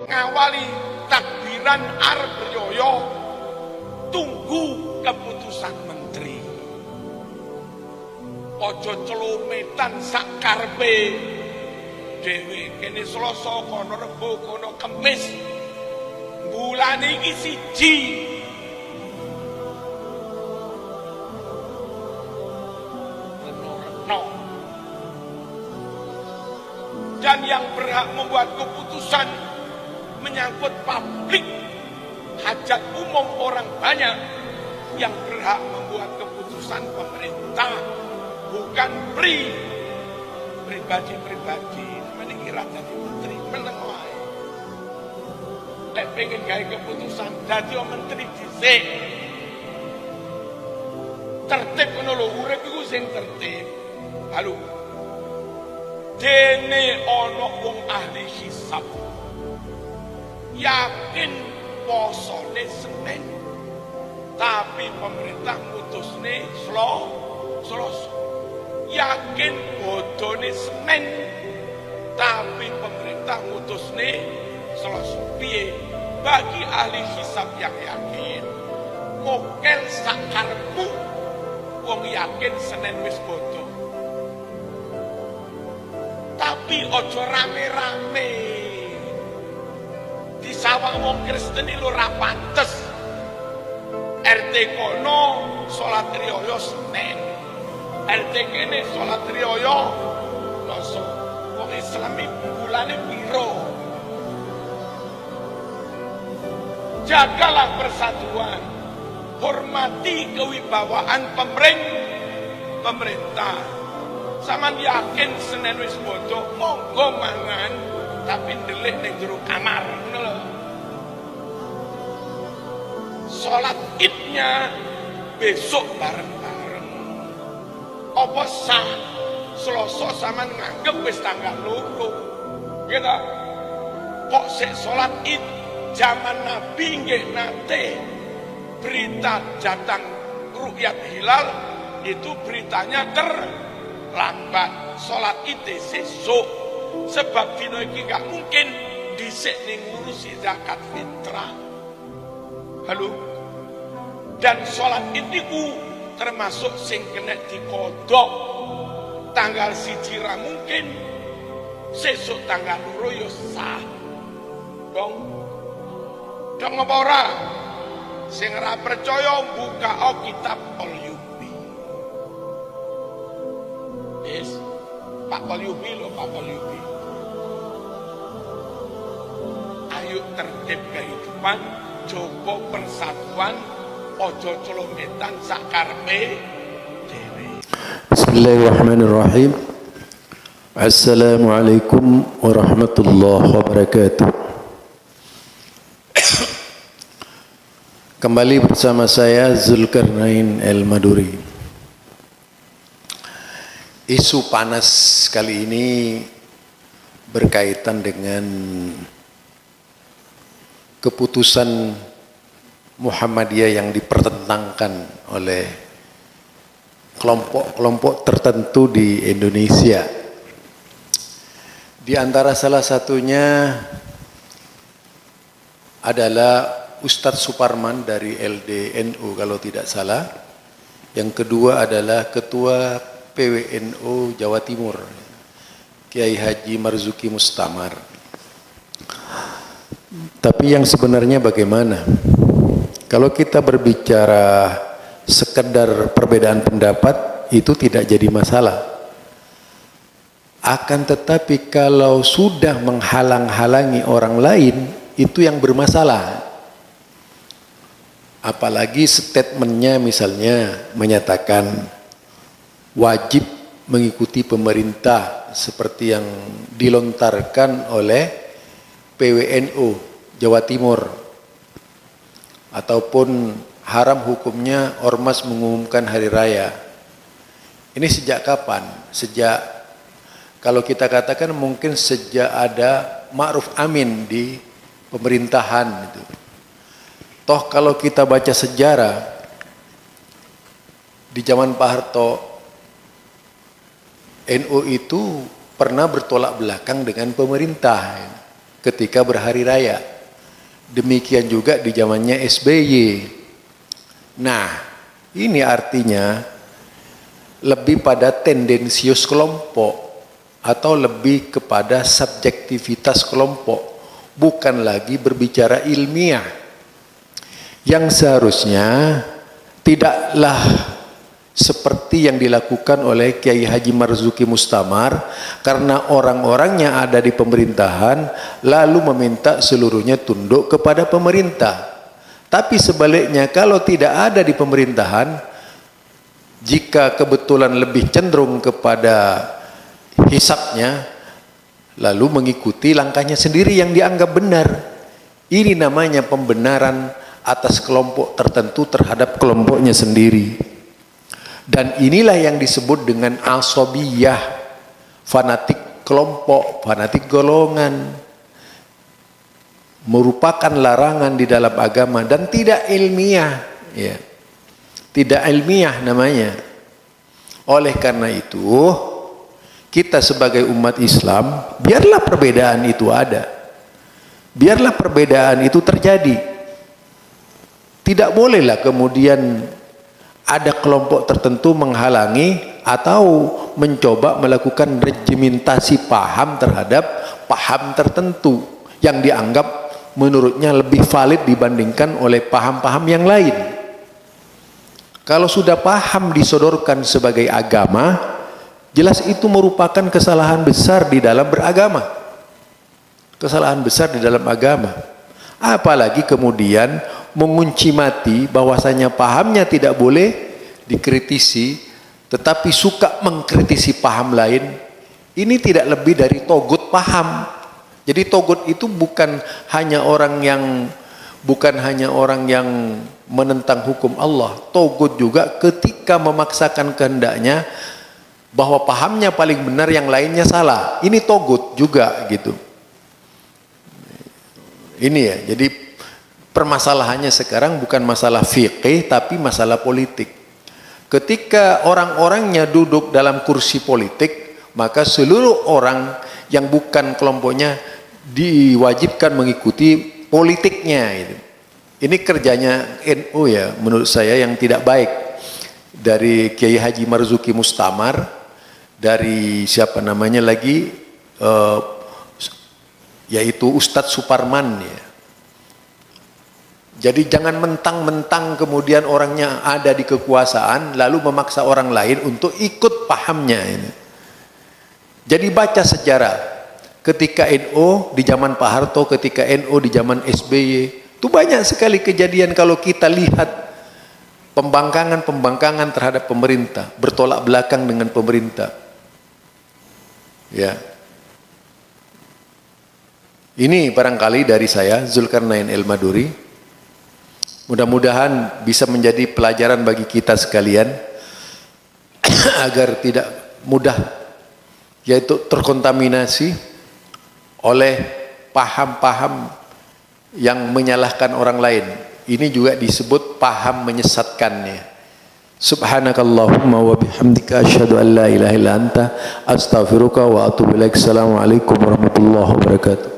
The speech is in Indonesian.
ngawali takbiran arep beryoyo tunggu keputusan menteri. Ojo celumetan sak karepe dhewe kene Selasa kono Rebo kono Kemis bulan iki siji no. Dan yang berhak membuat keputusan menyangkut publik hajat umum orang banyak, yang berhak membuat keputusan pemerintah, bukan pribadi-pribadi. Meniki ra dadi menteri meneng wae. Lek pengen gawe keputusan dadi menteri dhisik. Tertib ngono lho, urip iku sing tertib. Halo. Dene ana wong ahli hisab. Yakin posone Senin, tapi pemerintah mutusne Selasa. Yakin bodone Senin, tapi pemerintah mutusne Selasa. Piye? Bagi ahli hisab yang yakin, mokel sakarepmu, wong yakin Senin wis bodo. Tapi ojo rame-rame. Di sawah wong Kristen iki ora pantes. RT kono salat riyaya Senin. RT kene salat riyaya Selasa. Wong Islam iki bulane piro? Jagalah persatuan. Hormati kewibawaan pemerintah. Saman yakin Senin wis bodo, monggo mangan tapi ndelik ning jero kamar ngono lho. Salat Idnya besok bareng-bareng. Apa sah Selasa sampean nganggep wis tanggal 2. Gitu. Kok sik salat Id zaman Nabi nggih nate berita datang ru'yat hilal itu beritanya terlambat. Salat Id sesuk. Sebab dino iki gak mungkin dhisik ning ngurusi zakat fitrah. Halo. Dan salat itu termasuk sing kena dikodok tanggal 1 ra mungkin, sesuk tanggal 2 ya sah. Dong apa ora? Sing ora percaya buka kitab Al-Yubi. Yes. Pak Al-Yubi lho, Pak Al-Yubi. Ayo tertib kehidupan, jogo persatuan, ojo celometan sakarpe dewe. Bismillahirrahmanirrahim. Assalamualaikum warahmatullahi wabarakatuh. Kembali bersama saya Zulkarnain El-Maduri. Isu panas kali ini berkaitan dengan keputusan Muhammadiyah yang dipertentangkan oleh kelompok-kelompok tertentu di Indonesia. Di antara salah satunya adalah Ustadz Suparman dari LDNU kalau tidak salah. Yang kedua adalah Ketua PWNU Jawa Timur, Kiai Haji Marzuki Mustamar. Tapi yang sebenarnya bagaimana? Kalau kita berbicara sekedar perbedaan pendapat, itu tidak jadi masalah. Akan tetapi kalau sudah menghalang-halangi orang lain, itu yang bermasalah. Apalagi statementnya misalnya menyatakan wajib mengikuti pemerintah seperti yang dilontarkan oleh PWNU Jawa Timur, ataupun haram hukumnya ormas mengumumkan hari raya. Ini sejak kapan? Sejak, kalau kita katakan mungkin sejak ada Ma'ruf Amin di pemerintahan itu. Toh kalau kita baca sejarah di zaman Pak Harto, NU itu pernah bertolak belakang dengan pemerintah. ketika berhari raya. Demikian juga di zamannya SBY. Nah, ini artinya lebih pada tendensius kelompok atau lebih kepada subjektivitas kelompok, bukan lagi berbicara ilmiah. Yang seharusnya tidaklah seperti yang dilakukan oleh Kiai Haji Marzuki Mustamar, karena orang-orangnya ada di pemerintahan lalu meminta seluruhnya tunduk kepada pemerintah. Tapi sebaliknya, kalau tidak ada di pemerintahan, jika kebetulan lebih cenderung kepada hisabnya, lalu mengikuti langkahnya sendiri yang dianggap benar. Ini namanya pembenaran atas kelompok tertentu terhadap kelompoknya sendiri. Dan inilah yang disebut dengan asabiyah, fanatik kelompok, fanatik golongan, merupakan larangan di dalam agama dan tidak ilmiah, ya. Tidak ilmiah namanya. Oleh karena itu, kita sebagai umat Islam, biarlah perbedaan itu ada, biarlah perbedaan itu terjadi. Tidak bolehlah kemudian ada kelompok tertentu menghalangi atau mencoba melakukan regimentasi paham terhadap paham tertentu yang dianggap menurutnya lebih valid dibandingkan oleh paham-paham yang lain. Kalau sudah paham disodorkan sebagai agama, jelas itu merupakan kesalahan besar di dalam beragama. Kesalahan besar di dalam agama. Apalagi kemudian mengunci mati bahwasanya pahamnya tidak boleh dikritisi, tetapi suka mengkritisi paham lain. Ini tidak lebih dari togut paham. Jadi togut itu bukan hanya orang yang menentang hukum Allah. Togut juga ketika memaksakan kehendaknya bahwa pahamnya paling benar, yang lainnya salah. Ini togut juga gitu. Ini ya, jadi permasalahannya sekarang bukan masalah fikih tapi masalah politik. Ketika orang-orangnya duduk dalam kursi politik, maka seluruh orang yang bukan kelompoknya diwajibkan mengikuti politiknya. Ini kerjanya NU ya, menurut saya yang tidak baik. Dari Kiai Haji Marzuki Mustamar, dari siapa namanya lagi, yaitu Ustadz Suparman ya. Jadi jangan mentang-mentang kemudian orangnya ada di kekuasaan lalu memaksa orang lain untuk ikut pahamnya ini. Jadi baca sejarah ketika NU di zaman Pak Harto, ketika NU di zaman SBY, itu banyak sekali kejadian kalau kita lihat pembangkangan terhadap pemerintah, bertolak belakang dengan pemerintah. Ya. Ini barangkali dari saya, Zulkarnain El-Maduri. Mudah-mudahan bisa menjadi pelajaran bagi kita sekalian agar tidak mudah yaitu terkontaminasi oleh paham-paham yang menyalahkan orang lain. Ini juga disebut paham menyesatkannya. Subhanakallahumma wa bihamdika asyhadu an la ilaha illa anta astaghfiruka wa atubu ilaik. Assalamualaikum warahmatullahi wabarakatuh.